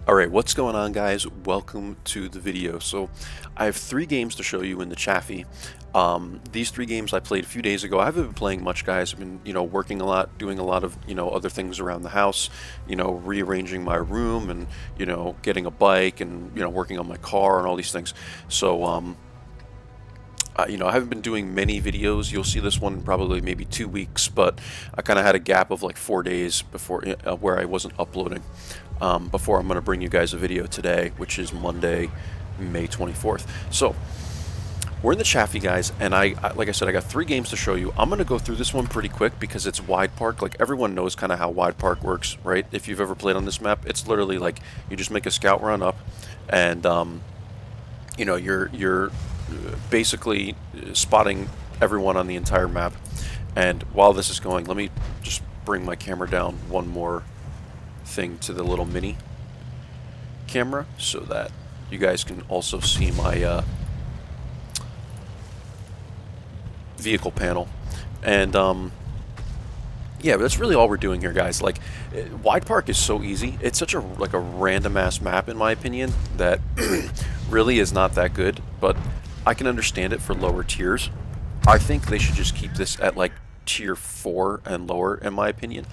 Alright, what's going on, guys? Welcome to the video. So I have 3 games to show you in the Chaffee. These 3 games I played a few days ago. I haven't been playing much, guys. I've been, working a lot, doing a lot of, other things around the house, rearranging my room and, getting a bike and, working on my car and all these things. So, I haven't been doing many videos. You'll see this one in probably maybe 2 weeks, but I kind of had a gap of like 4 days before where I wasn't uploading. Before I'm going to bring you guys a video today, which is Monday, May 24th. So we're in the Chaffee, guys, and like I said, I got 3 games to show you. I'm going to go through this one pretty quick because it's Wide Park. Like, everyone knows kind of how Wide Park works, right? If you've ever played on this map, it's literally like you just make a scout run up, and you're basically spotting everyone on the entire map. And while this is going, let me just bring my camera down one more thing to the little mini camera so that you guys can also see my vehicle panel. And yeah, but that's really all we're doing here, guys. Like, Wide Park is so easy. It's such a random ass map, in my opinion, that really is not that good, but I can understand it for lower tiers. I think they should just keep this at like tier 4 and lower, in my opinion.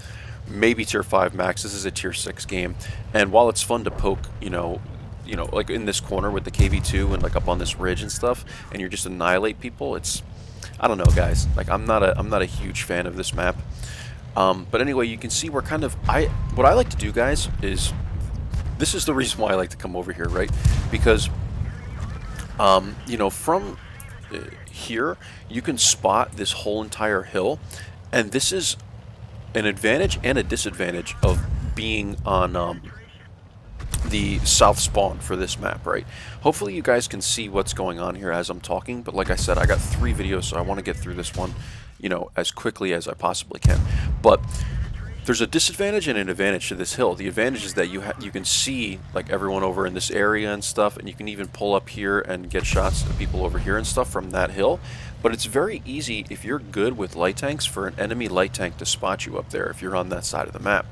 Maybe tier 5 max. This is a tier 6 game, and while it's fun to poke, like in this corner with the KV2 and like up on this ridge and stuff, and you just annihilate people, it's, I don't know, guys. Like, I'm not a huge fan of this map. But anyway, you can see we're kind of, what I like to do, guys, is, this is the reason why I like to come over here, right? Because from here, you can spot this whole entire hill, and this is an advantage and a disadvantage of being on the south spawn for this map, right? Hopefully you guys can see what's going on here as I'm talking, but like I said, I got 3 videos, so I want to get through this one, as quickly as I possibly can. But there's a disadvantage and an advantage to this hill. The advantage is that you can see like everyone over in this area and stuff, and you can even pull up here and get shots of people over here and stuff from that hill. But it's very easy, if you're good with light tanks, for an enemy light tank to spot you up there if you're on that side of the map.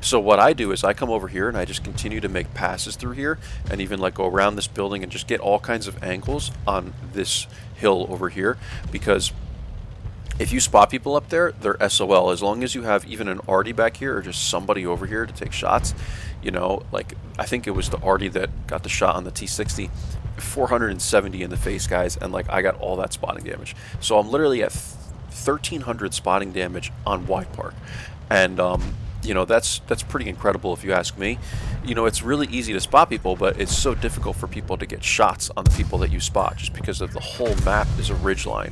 So what I do is I come over here and I just continue to make passes through here, and even like go around this building and just get all kinds of angles on this hill over here, because if you spot people up there, they're SOL. As long as you have even an Artie back here or just somebody over here to take shots, like I think it was the Artie that got the shot on the T60, 470 in the face, guys, and like I got all that spotting damage. So I'm literally at 1,300 spotting damage on Wide Park, and that's pretty incredible if you ask me. It's really easy to spot people, but it's so difficult for people to get shots on the people that you spot, just because of the whole map is a ridge line,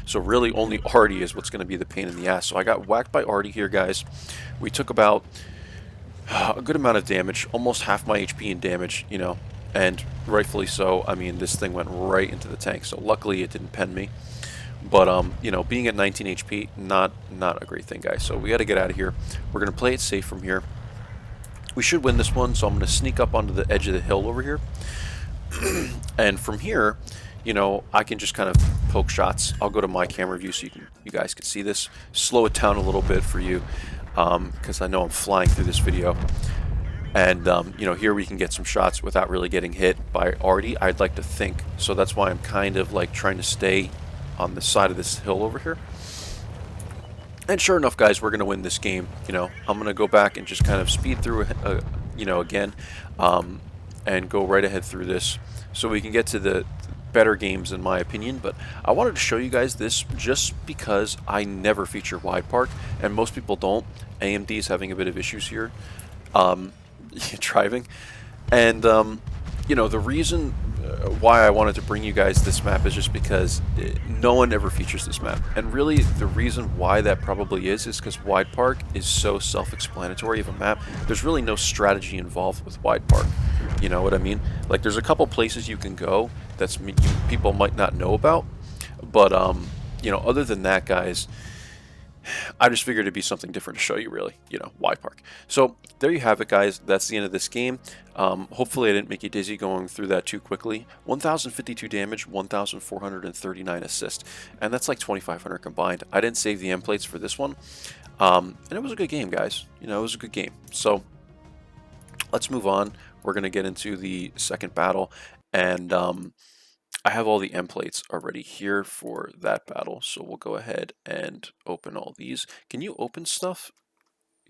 So really only Artie is what's going to be the pain in the ass. So I got whacked by Artie here, guys. We took about a good amount of damage, almost half my HP in damage, and rightfully so. I mean, this thing went right into the tank, so luckily it didn't pen me. But, being at 19 HP, not a great thing, guys. So we got to get out of here. We're going to play it safe from here. We should win this one, so I'm going to sneak up onto the edge of the hill over here. And from here, I can just kind of poke shots. I'll go to my camera view so you guys can see this. Slow it down a little bit for you, because I know I'm flying through this video. And, here we can get some shots without really getting hit by Artie, I'd like to think. So that's why I'm kind of like trying to stay on the side of this hill over here. And sure enough, guys, we're going to win this game. I'm going to go back and just kind of speed through, again, and go right ahead through this so we can get to the better games, in my opinion. But I wanted to show you guys this just because I never feature Wide Park, and most people don't. AMD is having a bit of issues here driving, and the reason why I wanted to bring you guys this map is just because no one ever features this map. And really, the reason why that probably is because Wide Park is so self-explanatory of a map. There's really no strategy involved with Wide Park. You know what I mean? Like, there's a couple places you can go that's people might not know about, but other than that, guys, I just figured it'd be something different to show you, really, Wide Park. So there you have it, guys. That's the end of this game. Hopefully I didn't make you dizzy going through that too quickly. 1,052 damage, 1,439 assist, and that's like 2,500 combined. I didn't save the end plates for this one, and it was a good game, guys. It was a good game. So let's move on. We're going to get into the second battle, and I have all the end plates already here for that battle, so we'll go ahead and open all these. Can you open stuff?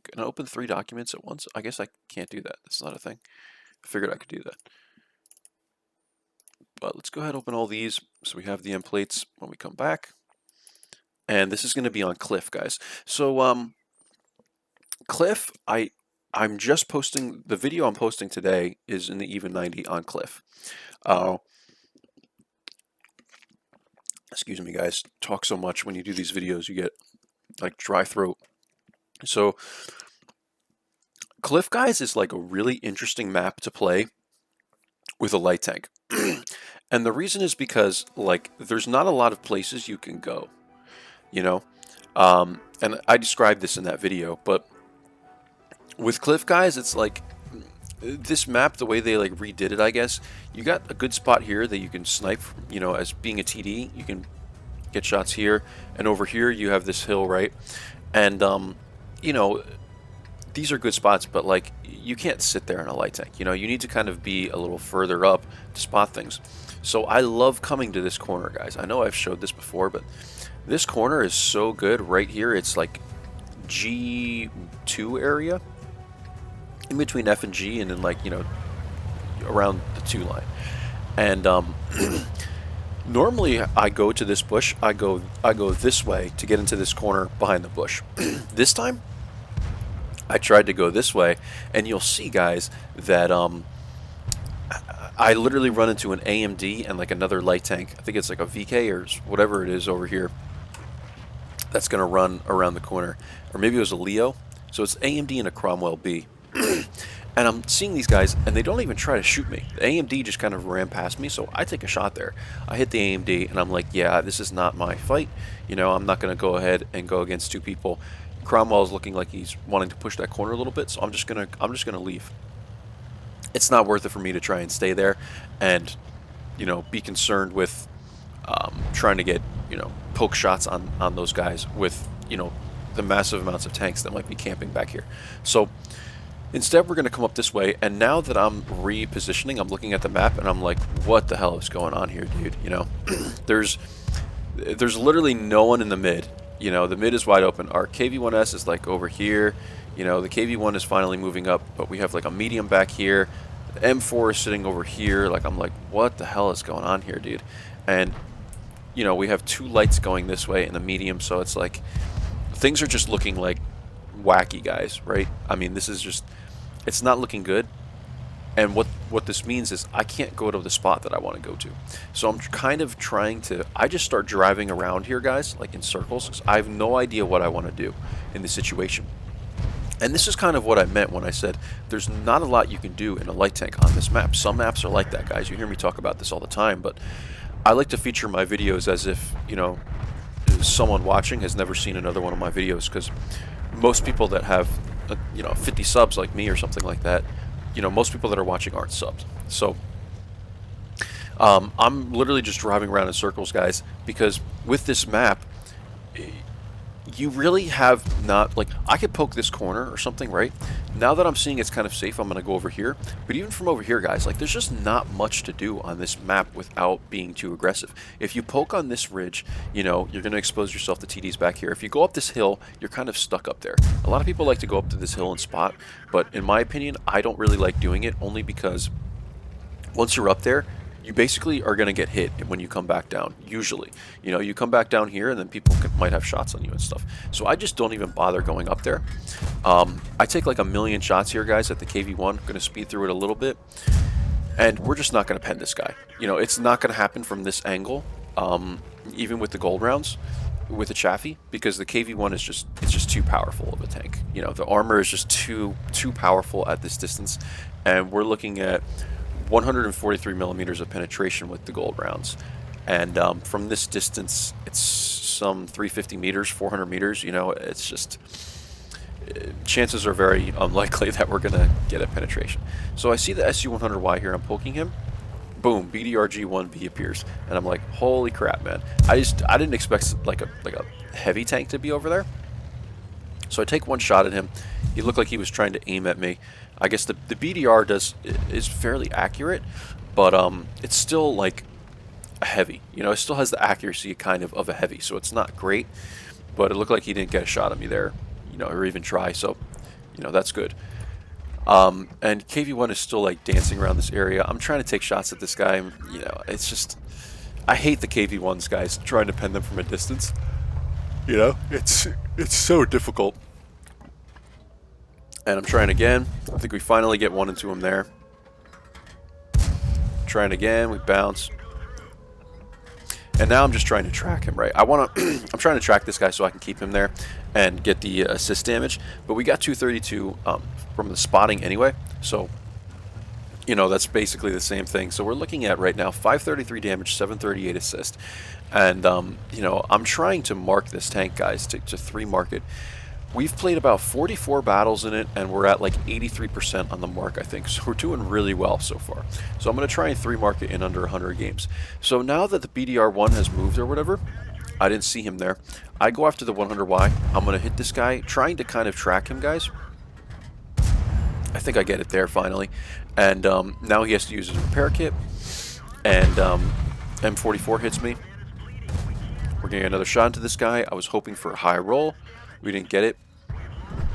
Can I open 3 documents at once? I guess I can't do that. That's not a thing. I figured I could do that. But let's go ahead and open all these so we have the end plates when we come back. And this is going to be on Cliff, guys. So Cliff, I'm just posting the video I'm posting today is in the even 90 on Cliff. Excuse me, guys. Talk so much when you do these videos, you get like dry throat. So Cliff, guys, is like a really interesting map to play with a light tank. And the reason is because like there's not a lot of places you can go, you know. And I described this in that video, but with Cliff, guys, it's like this map, the way they like redid it, I guess, you got a good spot here that you can snipe, you know, as being a TD, you can get shots here, and over here you have this hill, right? And you know, these are good spots, but like you can't sit there in a light tank, you know, you need to kind of be a little further up to spot things. So I love coming to this corner, guys. I know I've showed this before, but this corner is so good right here. It's like G2 area, in between F and G, and then like, you know, around the 2 line. And normally I go to this bush, I go this way to get into this corner behind the bush. This time I tried to go this way, and you'll see, guys, that I literally run into an AMD and like another light tank. I think it's like a VK or whatever it is over here that's gonna run around the corner, or maybe it was a Leo. So it's AMD and a Cromwell B. And I'm seeing these guys, and they don't even try to shoot me. The AMD just kind of ran past me, so I take a shot there. I hit the AMD, and I'm like, yeah, this is not my fight. You know, I'm not going to go ahead and go against 2 people. Cromwell is looking like he's wanting to push that corner a little bit, so I'm just gonna leave. It's not worth it for me to try and stay there, and you know, be concerned with trying to get, you know, poke shots on those guys with, you know, the massive amounts of tanks that might be camping back here. So instead, we're going to come up this way, and now that I'm repositioning, I'm looking at the map, and I'm like, what the hell is going on here, dude? You know, there's literally no one in the mid. You know, the mid is wide open. Our KV-1S is like over here. You know, the KV-1 is finally moving up, but we have like a medium back here. The M4 is sitting over here. Like, I'm like, what the hell is going on here, dude? And, you know, we have 2 lights going this way in the medium, so it's like, things are just looking like wacky, guys, right? I mean, this is just, it's not looking good. And what this means is I can't go to the spot that I want to go to. So I'm kind of trying to, I just start driving around here, guys, like in circles, because I have no idea what I want to do in this situation. And this is kind of what I meant when I said there's not a lot you can do in a light tank on this map. Some maps are like that, guys. You hear me talk about this all the time, but I like to feature my videos as if, you know, someone watching has never seen another one of my videos, because most people that have, you know, 50 subs like me or something like that, you know, most people that are watching aren't subbed. So I'm literally just driving around in circles, guys, because with this map, you really have not, like, I could poke this corner or something, right? Now that I'm seeing it's kind of safe, I'm going to go over here. But even from over here, guys, like, there's just not much to do on this map without being too aggressive. If you poke on this ridge, you know, you're going to expose yourself to TDs back here. If you go up this hill, you're kind of stuck up there. A lot of people like to go up to this hill and spot, but in my opinion, I don't really like doing it, only because once you're up there, you basically are going to get hit when you come back down, usually. You know, you come back down here, and then people might have shots on you and stuff. So I just don't even bother going up there. I take like a million shots here, guys, at the KV-1. I'm going to speed through it a little bit. And we're just not going to pen this guy. You know, it's not going to happen from this angle, even with the gold rounds, with the Chaffee, because the KV-1 is just, it's just too powerful of a tank. You know, the armor is just too powerful at this distance. And we're looking at 143 millimeters of penetration with the gold rounds, and from this distance it's some 350 meters, 400 meters. You know, it's just, chances are very unlikely that we're gonna get a penetration. So I see the SU-100Y here, I'm poking him, boom, BDRG-1B appears, and I'm like, holy crap, man. I didn't expect like a heavy tank to be over there. So I take one shot at him. He looked like he was trying to aim at me. I guess the BDR is fairly accurate, but it's still like a heavy. You know, it still has the accuracy kind of a heavy, so it's not great. But it looked like he didn't get a shot at me there, you know, or even try. So, you know, that's good. And KV1 is still like dancing around this area. I'm trying to take shots at this guy. You know, it's just I hate the KV1s, guys. Trying to pen them from a distance. You know, it's so difficult. And I'm trying again. I think we finally get one into him there. Trying again. We bounce. And now I'm just trying to track him, right? I'm trying to track this guy so I can keep him there and get the assist damage. But we got 232 from the spotting anyway. So, you know, that's basically the same thing. So we're looking at right now 533 damage, 738 assist. And, you know, I'm trying to mark this tank, guys, to 3 mark it. We've played about 44 battles in it, and we're at like 83% on the mark, I think. So we're doing really well so far. So I'm going to try and 3 mark it in under 100 games. So now that the BDR1 has moved or whatever, I didn't see him there. I go after the 100Y. I'm going to hit this guy, trying to kind of track him, guys. I think I get it there finally. And now he has to use his repair kit. And M44 hits me. We're getting another shot into this guy. I was hoping for a high roll. We didn't get it.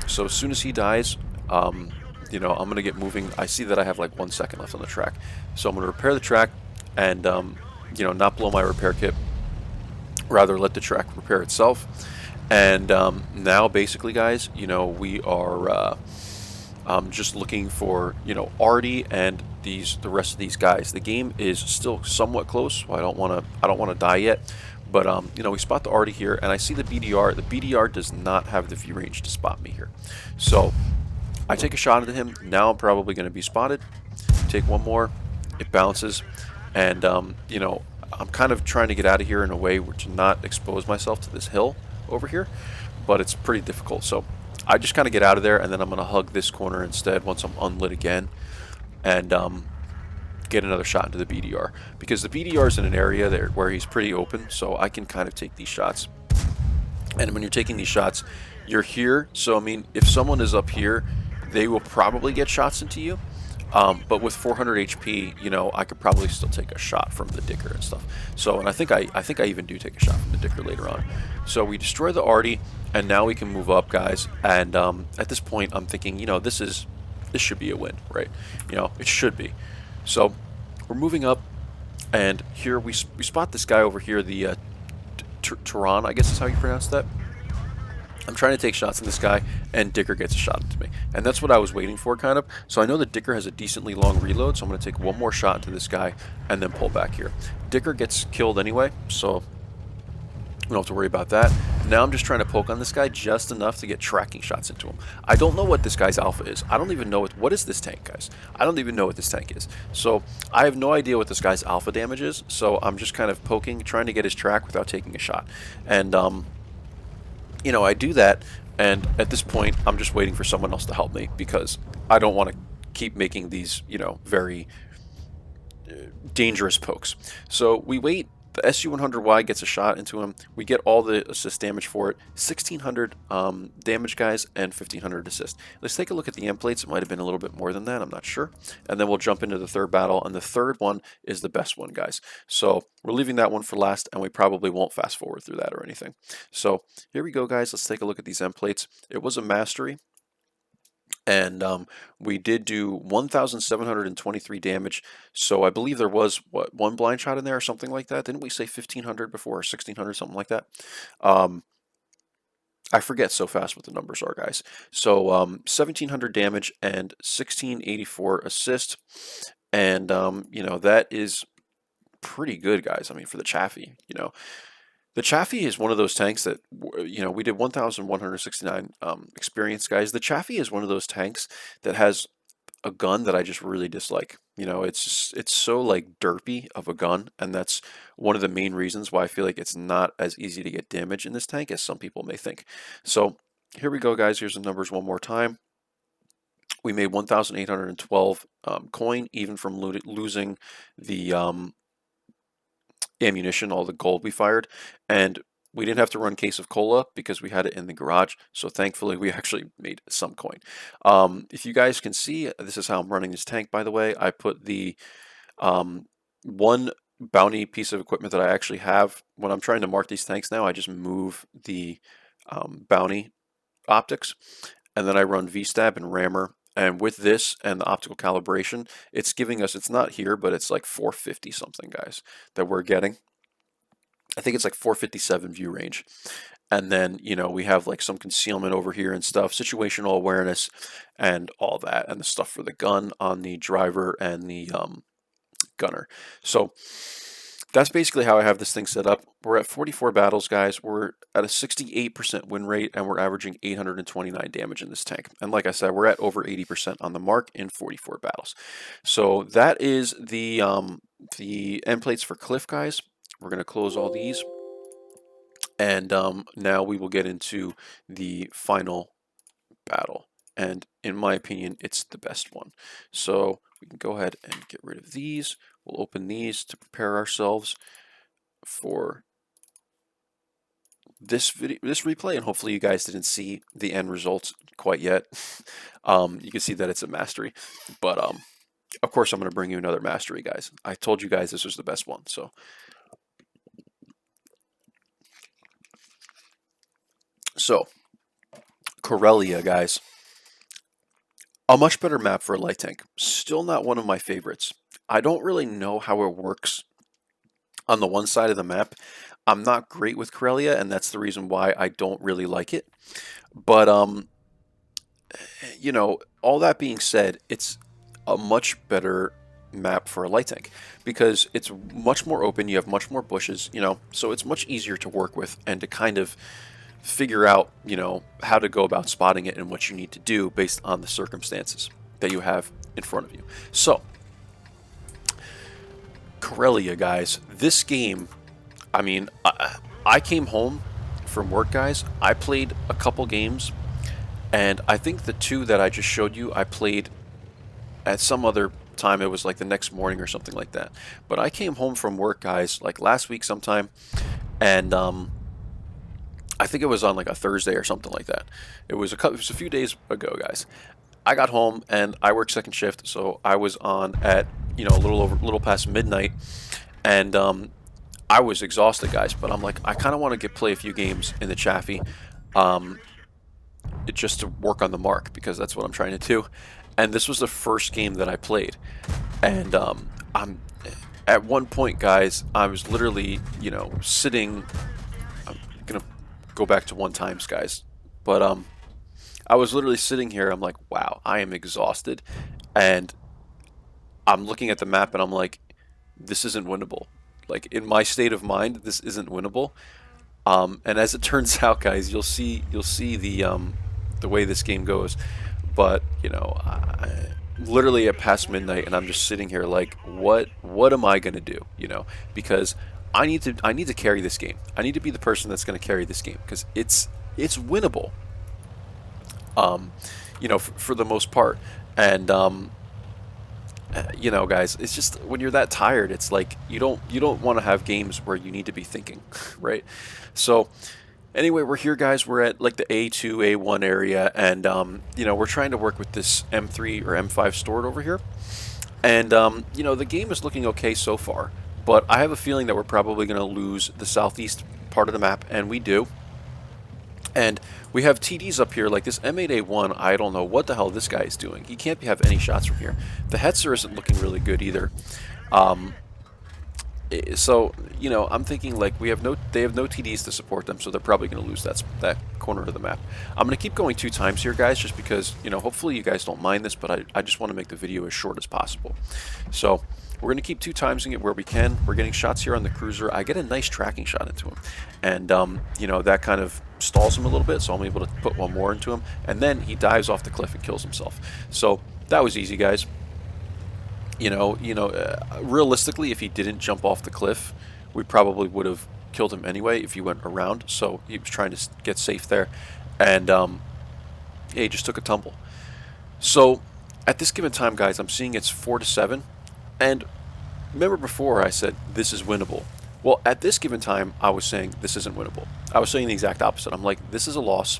So as soon as he dies, you know, I'm going to get moving. I see that I have like 1 second left on the track. So I'm going to repair the track and, you know, not blow my repair kit. Rather let the track repair itself. And now basically, guys, you know, we are just looking for, you know, Artie and the rest of these guys. The game is still somewhat close. So I don't want to die yet. But, you know, we spot the Artie here, and I see the BDR. The BDR does not have the view range to spot me here. So I take a shot at him. Now I'm probably going to be spotted. Take one more. It bounces. And, you know, I'm kind of trying to get out of here in a way to not expose myself to this hill over here. But it's pretty difficult. So I just kind of get out of there, and then I'm going to hug this corner instead once I'm unlit again. And, get another shot into the BDR, because the BDR is in an area there where he's pretty open, so I can kind of take these shots. And when you're taking these shots, you're here, so I mean, if someone is up here, they will probably get shots into you. But with 400 HP, you know, I could probably still take a shot from the Dicker and stuff. So, and I think I even do take a shot from the Dicker later on. So we destroy the Artie, and now we can move up, guys. And at this point, I'm thinking, you know, this should be a win, right? You know, it should be. So we're moving up, and here we spot this guy over here, the Tehran, I guess is how you pronounce that. I'm trying to take shots in this guy, and Dicker gets a shot into me. And that's what I was waiting for, kind of. So I know that Dicker has a decently long reload, so I'm going to take one more shot into this guy, and then pull back here. Dicker gets killed anyway, so we don't have to worry about that. Now I'm just trying to poke on this guy just enough to get tracking shots into him. I don't know what this guy's alpha is. I don't even know what is this tank, guys. I don't even know what this tank is. So I have no idea what this guy's alpha damage is. So I'm just kind of poking, trying to get his track without taking a shot. And, you know, I do that. And at this point, I'm just waiting for someone else to help me, because I don't want to keep making these, you know, very dangerous pokes. So we wait. The SU-100Y gets a shot into him. We get all the assist damage for it. 1,600 damage, guys, and 1,500 assist. Let's take a look at the end plates. It might have been a little bit more than that. I'm not sure. And then we'll jump into the third battle. And the third one is the best one, guys. So we're leaving that one for last, and we probably won't fast forward through that or anything. So here we go, guys. Let's take a look at these end plates. It was a mastery. And we did do 1,723 damage. So I believe there was, what, 1 blind shot in there or something like that? Didn't we say 1,500 before, or 1,600, something like that? I forget so fast what the numbers are, guys. So 1,700 damage and 1,684 assist. And, you know, that is pretty good, guys. I mean, for the Chaffee, you know. The Chaffee is one of those tanks that, you know, we did 1,169 experience, guys. The Chaffee is one of those tanks that has a gun that I just really dislike. You know, it's so like derpy of a gun, and that's one of the main reasons why I feel like it's not as easy to get damage in this tank as some people may think. So here we go, guys. Here's the numbers one more time. We made 1,812 coin, even from losing the ammunition, all the gold we fired, and We didn't have to run case of cola because we had it in the garage. So thankfully, we actually made some coin. If you guys can see, this is how I'm running this tank. By the way, I put the one bounty piece of equipment that I actually have. When I'm trying to mark these tanks now, I just move the bounty optics, and then I run VStab and Rammer. And with this and the optical calibration, it's giving us, it's not here, but it's like 450 something, guys, that we're getting. I think it's like 457 view range. And then, you know, we have like some concealment over here and stuff, situational awareness and all that, and the stuff for the gun on the driver and the gunner. So that's basically how I have this thing set up. We're at 44 battles, guys. We're at a 68% win rate, and we're averaging 829 damage in this tank. And like I said, we're at over 80% on the mark in 44 battles. So that is the end plates for Cliff, guys. We're going to close all these. And now we will get into the final battle. And in my opinion, it's the best one. So we can go ahead and get rid of these. We'll open these to prepare ourselves for this replay, and hopefully you guys didn't see the end results quite yet. You can see that it's a mastery, but of course I'm going to bring you another mastery, guys. I told you guys this was the best one, so Corellia, guys. A much better map for a light tank. Still not one of my favorites. I don't really know how it works on the one side of the map. I'm not great with Corellia, and that's the reason why I don't really like it. But, you know, all that being said, it's a much better map for a light tank because it's much more open. You have much more bushes, you know, so it's much easier to work with and to kind of figure out, you know, how to go about spotting it and what you need to do based on the circumstances that you have in front of you. So, Corellia, guys, this game, I mean, I came home from work, guys. I played a couple games, and I think the two that I just showed you, I played at some other time. It was like the next morning or something like that. But I came home from work, guys, like last week sometime, and I think it was on like a Thursday or something like that. It was a few days ago, guys. I got home and I work second shift, so I was on at, you know, a little past midnight, and I was exhausted, guys. But I'm like, I kind of want to play a few games in the Chaffee, just to work on the mark because that's what I'm trying to do. And this was the first game that I played, and I'm at one point, guys, I was literally, you know, sitting. I'm gonna go back to 1x, guys, but I was literally sitting here. I'm like, wow, I am exhausted, and I'm looking at the map and I'm like, this isn't winnable. Like, in my state of mind, this isn't winnable. And as it turns out, guys, you'll see the way this game goes. But you know, literally at past midnight, and I'm just sitting here like, what am I gonna do? You know, because I need to carry this game. I need to be the person that's gonna carry this game because it's winnable. You know, for the most part, and you know, guys, it's just when you're that tired, it's like you don't want to have games where you need to be thinking, right? So anyway, we're here, guys. We're at like the A2, A1 area, and you know, we're trying to work with this M3 or M5 stored over here, and you know, the game is looking okay so far, but I have a feeling that we're probably going to lose the southeast part of the map, and we do. And we have TDs up here, like this M8A1, I don't know what the hell this guy is doing. He can't have any shots from here. The Hetzer isn't looking really good either. So, you know, I'm thinking like they have no TDs to support them, so they're probably going to lose that corner of the map. I'm going to keep going 2x here, guys, just because, you know, hopefully you guys don't mind this, but I just want to make the video as short as possible. So we're going to keep 2xing it where we can. We're getting shots here on the cruiser. I get a nice tracking shot into him, and you know, that kind of stalls him a little bit, so I'm able to put one more into him, and then he dives off the cliff and kills himself. So that was easy, guys. You know, realistically, if he didn't jump off the cliff, we probably would have killed him anyway if he went around. So he was trying to get safe there, and yeah, he just took a tumble. So at this given time, guys, I'm seeing it's 4-7, and remember before I said this is winnable. Well, at this given time, I was saying this isn't winnable. I was saying the exact opposite. I'm like, this is a loss.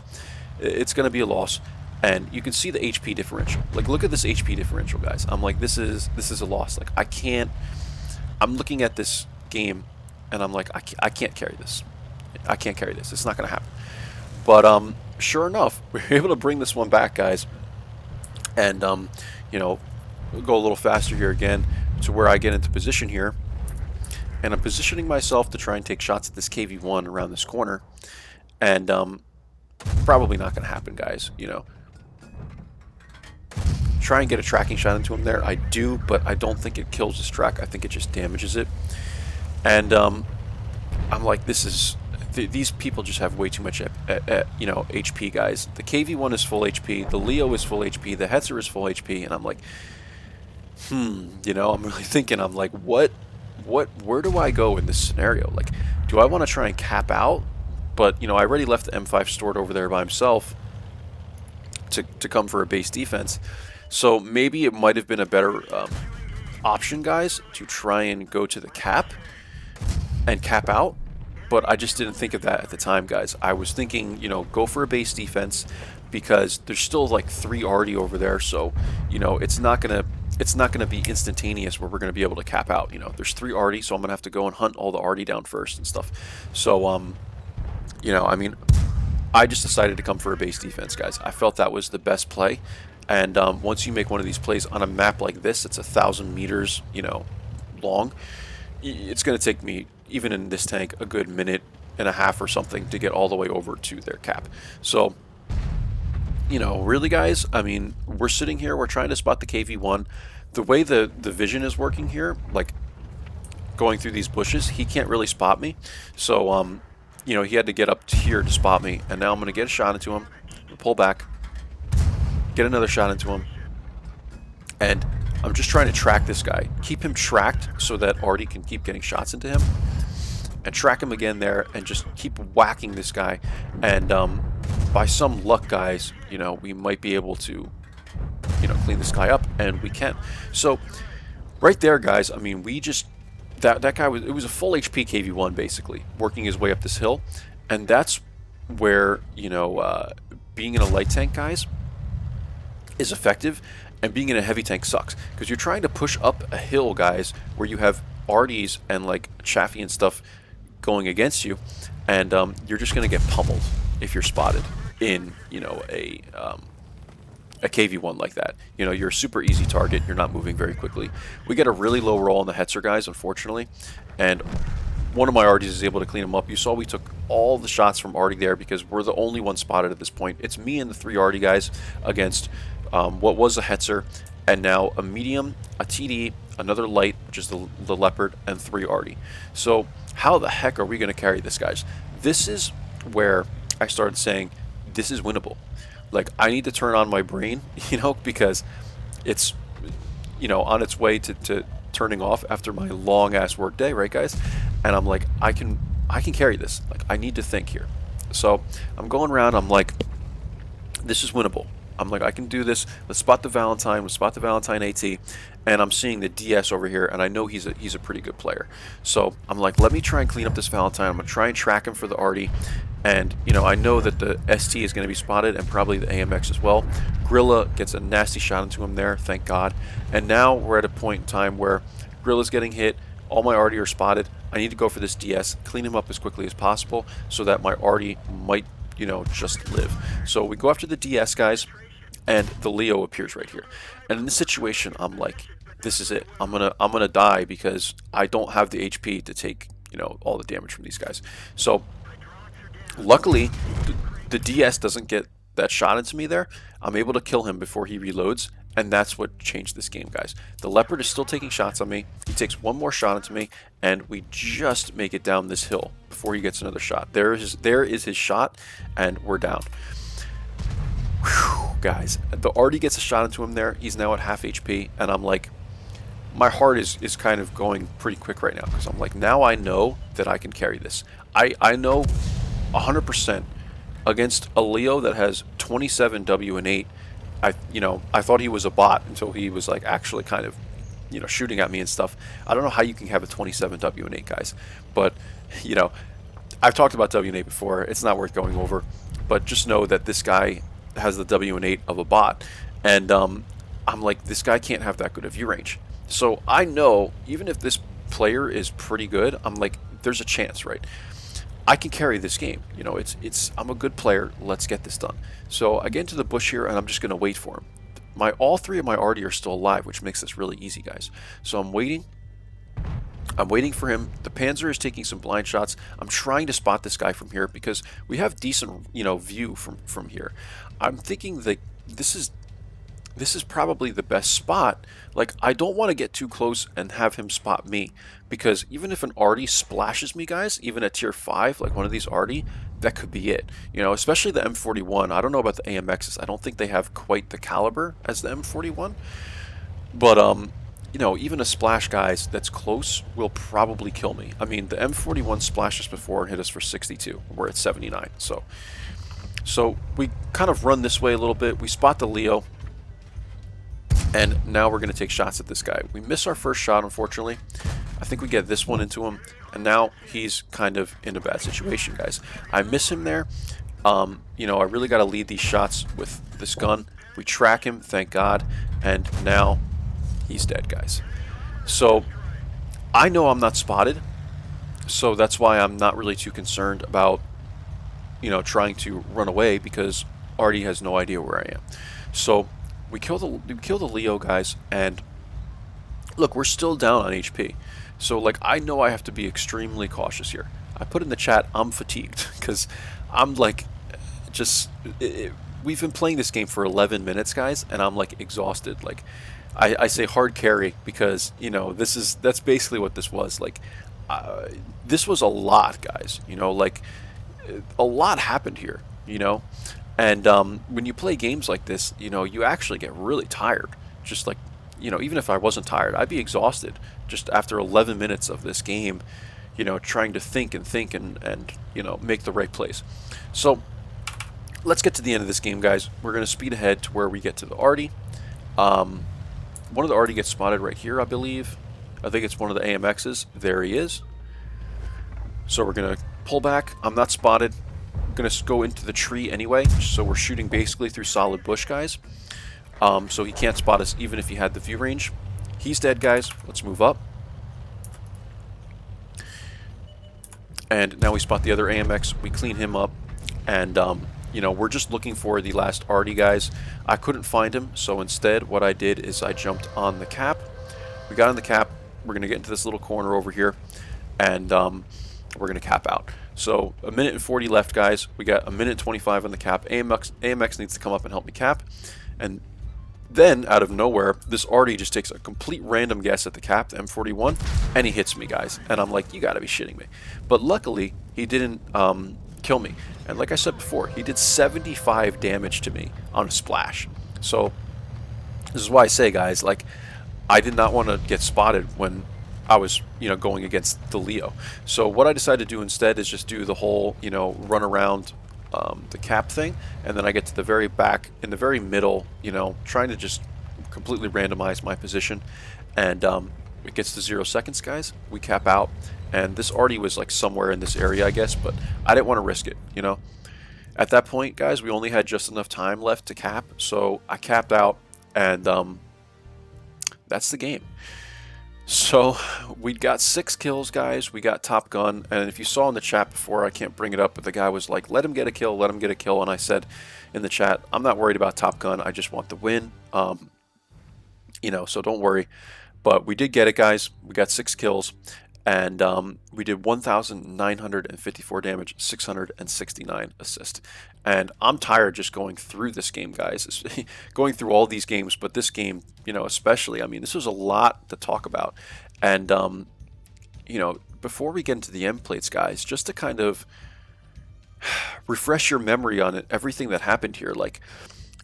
It's going to be a loss. And you can see the HP differential. Like, look at this HP differential, guys. I'm like, this is a loss. Like, I can't. I'm looking at this game, and I'm like, I can't carry this. I can't carry this. It's not going to happen. But sure enough, we were able to bring this one back, guys. And you know, we'll go a little faster here again to where I get into position here. And I'm positioning myself to try and take shots at this KV-1 around this corner. And probably not going to happen, guys. You know, try and get a tracking shot into him there. I do, but I don't think it kills his track. I think it just damages it. And I'm like, this is... These people just have way too much, you know, HP, guys. The KV-1 is full HP. The Leo is full HP. The Hetzer is full HP. And I'm like, you know, I'm really thinking, I'm like, where do I go in this scenario? Like, do I want to try and cap out? But, you know, I already left the M5 stored over there by himself to come for a base defense. So maybe it might have been a better option, guys, to try and go to the cap and cap out. But I just didn't think of that at the time, guys. I was thinking, you know, go for a base defense because there's still like 3 Arty over there. So, you know, it's not gonna be instantaneous where we're gonna be able to cap out. You know, there's 3 Arty, so I'm gonna have to go and hunt all the Arty down first and stuff. So, you know, I mean, I just decided to come for a base defense, guys. I felt that was the best play. And once you make one of these plays on a map like this, it's 1,000 meters, you know, long. It's gonna take me, even in this tank, a good minute and a half or something to get all the way over to their cap. So, you know, really, guys, I mean, we're sitting here, we're trying to spot the KV-1. The way the vision is working here, like going through these bushes, he can't really spot me. So, you know, he had to get up here to spot me. And now I'm going to get a shot into him, pull back, get another shot into him. And I'm just trying to track this guy. Keep him tracked so that Arty can keep getting shots into him. And track him again there and just keep whacking this guy. And by some luck, guys, you know, we might be able to, you know, clean this guy up. And we can. So, right there, guys, I mean, we just... That guy it was a full HP KV-1, basically, working his way up this hill. And that's where, you know, being in a light tank, guys, is effective. And being in a heavy tank sucks. Because you're trying to push up a hill, guys, where you have Arties and, like, Chaffee and stuff going against you. And you're just going to get pummeled if you're spotted in, you know, a KV-1 like that. You know, you're a super easy target. You're not moving very quickly. We get a really low roll on the Hetzer, guys, unfortunately. And one of my Arties is able to clean him up. You saw we took all the shots from Arty there because we're the only one spotted at this point. It's me and the 3 Arty guys against what was a Hetzer, and now a medium, a TD, another light, which is the Leopard, and 3 Arty. So how the heck are we going to carry this, guys? This is where I started saying this is winnable. Like, I need to turn on my brain, you know, because it's, you know, on its way to turning off after my long-ass work day, right, guys? And I'm like, I can carry this. Like, I need to think here. So I'm going around, I'm like, this is winnable. I'm like, I can do this. Let's spot the Valentine. Let's spot the Valentine AT. And I'm seeing the DS over here, and I know he's a pretty good player. So I'm like, let me try and clean up this Valentine. I'm going to try and track him for the Arty. And, you know, I know that the ST is going to be spotted, and probably the AMX as well. Grilla gets a nasty shot into him there, thank God. And now we're at a point in time where Grilla's getting hit. All my Arty are spotted. I need to go for this DS, clean him up as quickly as possible so that my Arty might, you know, just live. So we go after the DS, guys. And the Leo appears right here. And in this situation, I'm like, this is it. I'm gonna die because I don't have the HP to take, you know, all the damage from these guys. So luckily, the DS doesn't get that shot into me there. I'm able to kill him before he reloads, and that's what changed this game, guys. The Leopard is still taking shots on me. He takes one more shot into me, and we just make it down this hill before he gets another shot. There is his shot, and we're down. Whew, guys, the Arty gets a shot into him there. He's now at half HP, and I'm like, my heart is kind of going pretty quick right now because I'm like, now I know that I can carry this. I know 100% against a Leo that has 27 W and 8. I thought he was a bot until he was like actually kind of, you know, shooting at me and stuff. I don't know how you can have a 27 W and 8, guys, but you know, I've talked about W8 before. It's not worth going over, but just know that this guy has the W8 of a bot, and I'm like, this guy can't have that good of view range. So I know even if this player is pretty good, I'm like, there's a chance, right? I can carry this game. You know, it's I'm a good player. Let's get this done. So I get into the bush here, and I'm just gonna wait for him. All three of my arty are still alive, which makes this really easy, guys. So I'm waiting. I'm waiting for him. The Panzer is taking some blind shots. I'm trying to spot this guy from here because we have decent, view from here. I'm thinking that this is probably the best spot. Like, I don't want to get too close and have him spot me, because even if an arty splashes me, guys, even at tier 5, like one of these arty, that could be it. Especially the M41. I don't know about the AMXs. I don't think they have quite the caliber as the M41. But, even a splash, guys, that's close will probably kill me. I mean, the M41 splashed us before and hit us for 62. We're at 79. So we kind of run this way a little bit. We spot the Leo. And now we're going to take shots at this guy. We miss our first shot, unfortunately. I think we get this one into him. And now he's kind of in a bad situation, guys. I miss him there. I really got to lead these shots with this gun. We track him, thank God. And now he's dead, guys. So I know I'm not spotted. So that's why I'm not really too concerned about, trying to run away, because Artie has no idea where I am. So we kill the Leo, guys, and look, we're still down on HP. So, like, I know I have to be extremely cautious here. I put in the chat, I'm fatigued, because I'm, like, we've been playing this game for 11 minutes, guys, and I'm, like, exhausted. Like, I say hard carry because, that's basically what this was. Like, this was a lot, guys. Like, a lot happened here, And when you play games like this, you actually get really tired. Just like, even if I wasn't tired, I'd be exhausted just after 11 minutes of this game, trying to think and make the right plays. So let's get to the end of this game, guys. We're going to speed ahead to where we get to the arty. One of the arty gets spotted right here, I believe. I think it's one of the AMXs. There he is. So we're going to pull back. I'm not spotted. Going to go into the tree anyway, so we're shooting basically through solid bush, guys. So he can't spot us even if he had the view range. He's dead, guys. Let's move up. And now we spot the other AMX. We clean him up, and we're just looking for the last arty, guys. I couldn't find him, so instead what I did is I jumped on the cap. We got on the cap. We're going to get into this little corner over here, and we're going to cap out. So a minute and 40 left, guys. We got a minute and 25 on the cap. AMX needs to come up and help me cap. And then, out of nowhere, this arty just takes a complete random guess at the cap, the M41, and he hits me, guys. And I'm like, you gotta be shitting me. But luckily, he didn't kill me. And like I said before, he did 75 damage to me on a splash. So this is why I say, guys, like, I did not want to get spotted when I was, going against the Leo. So what I decided to do instead is just do the whole, run around the cap thing, and then I get to the very back, in the very middle, trying to just completely randomize my position. And it gets to 0 seconds, guys. We cap out, and this arty was like somewhere in this area, I guess, but I didn't want to risk it, At that point, guys, we only had just enough time left to cap, so I capped out, and that's the game. So we got 6 kills, guys. We got Top Gun, and if you saw in the chat before, I can't bring it up, but the guy was like, let him get a kill, let him get a kill. And I said in the chat, I'm not worried about Top Gun, I just want the win. So don't worry. But we did get it, guys. We got 6 kills, and we did 1,954 damage, 669 assist. And I'm tired just going through this game, guys. Going through all these games, but this game, especially, I mean, this was a lot to talk about. And, before we get into the end plates, guys, just to kind of refresh your memory on it, everything that happened here. Like,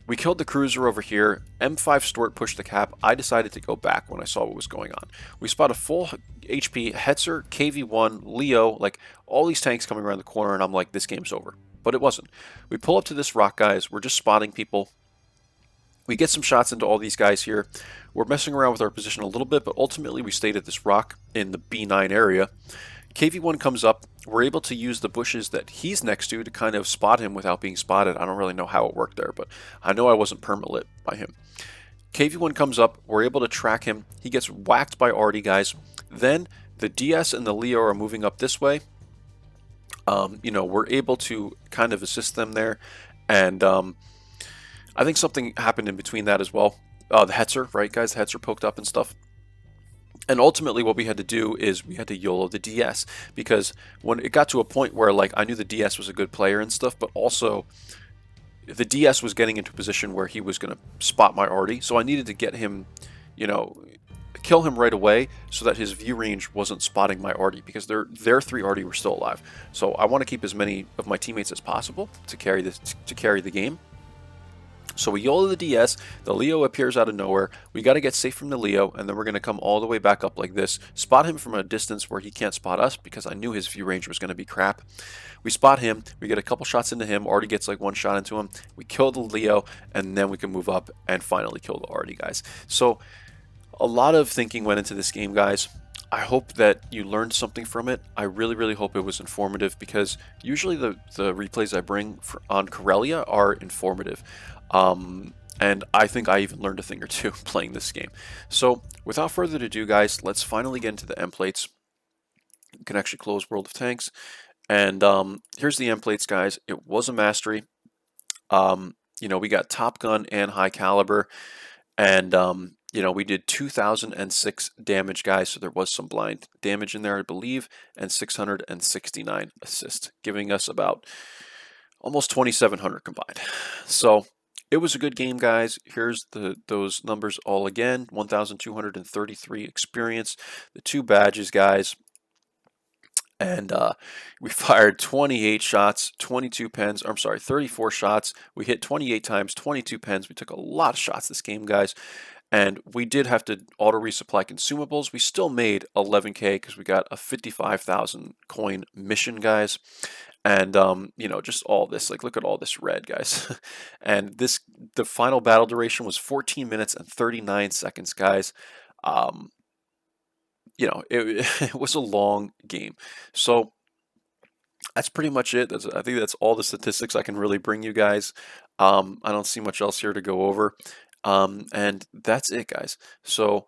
we killed the cruiser over here. M5 Stort pushed the cap. I decided to go back when I saw what was going on. We spot a full HP Hetzer, KV-1, Leo, like all these tanks coming around the corner, and I'm like, this game's over. But it wasn't. We pull up to this rock, guys. We're just spotting people. We get some shots into all these guys here. We're messing around with our position a little bit, but ultimately we stayed at this rock in the B9 area. KV1 comes up. We're able to use the bushes that he's next to kind of spot him without being spotted. I don't really know how it worked there, but I know I wasn't permalit by him. KV1 comes up. We're able to track him. He gets whacked by Artie, guys. Then the DS and the Leo are moving up this way. We're able to kind of assist them there. And I think something happened in between that as well. The Hetzer, right, guys? The Hetzer poked up and stuff. And ultimately what we had to do is we had to YOLO the DS, because when it got to a point where like I knew the DS was a good player and stuff, but also the DS was getting into a position where he was going to spot my Artie. So I needed to get him, kill him right away so that his view range wasn't spotting my Artie, because their 3 Artie were still alive. So I want to keep as many of my teammates as possible to carry the game. So we YOLO the DS, the Leo appears out of nowhere, we got to get safe from the Leo, and then we're going to come all the way back up like this, spot him from a distance where he can't spot us, because I knew his view range was going to be crap. We spot him, we get a couple shots into him, Artie gets like 1 shot into him, we kill the Leo, and then we can move up and finally kill the Artie, guys. So a lot of thinking went into this game, guys. I hope that you learned something from it. I really, really hope it was informative, because usually the replays I bring on Corellia are informative. And I think I even learned a thing or two playing this game. So without further ado, guys, let's finally get into the end plates. You can actually close World of Tanks. And here's the end plates, guys. It was a mastery. We got Top Gun and High Caliber. And we did 2006 damage, guys, so there was some blind damage in there, I believe, and 669 assist, giving us about almost 2,700 combined. So it was a good game, guys. Here's those numbers all again. 1,233 experience, the 2 badges, guys. And we fired 28 shots, 22 pens. I'm sorry, 34 shots. We hit 28 times, 22 pens. We took a lot of shots this game, guys. And we did have to auto resupply consumables. We still made 11K because we got a 55,000 coin mission, guys. And just all this, like, look at all this red, guys. And the final battle duration was 14 minutes and 39 seconds, guys. It was a long game. So that's pretty much it. I think that's all the statistics I can really bring you guys. I don't see much else here to go over. And that's it, guys. So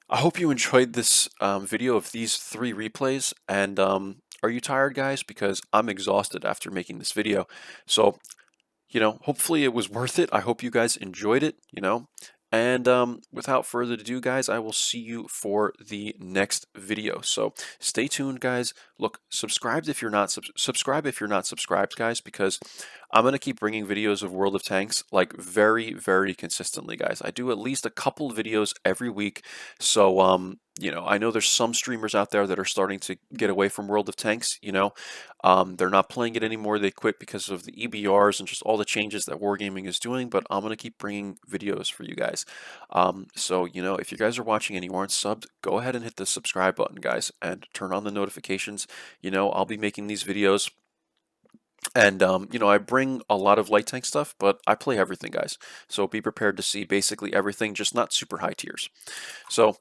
I hope you enjoyed this video of these 3 replays. And are you tired, guys? Because I'm exhausted after making this video. So, hopefully it was worth it. I hope you guys enjoyed it, And without further ado, guys, I will see you for the next video. So stay tuned, guys. Look, subscribe if you're not subscribed, guys, because I'm going to keep bringing videos of World of Tanks like very, very consistently, guys. I do at least a couple videos every week. So, I know there's some streamers out there that are starting to get away from World of Tanks, they're not playing it anymore. They quit because of the EBRs and just all the changes that Wargaming is doing, but I'm going to keep bringing videos for you guys. So, if you guys are watching and you aren't subbed, go ahead and hit the subscribe button, guys, and turn on the notifications. I'll be making these videos. And, I bring a lot of light tank stuff, but I play everything, guys. So be prepared to see basically everything, just not super high tiers. So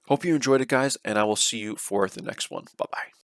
hope you enjoyed it, guys, and I will see you for the next one. Bye-bye.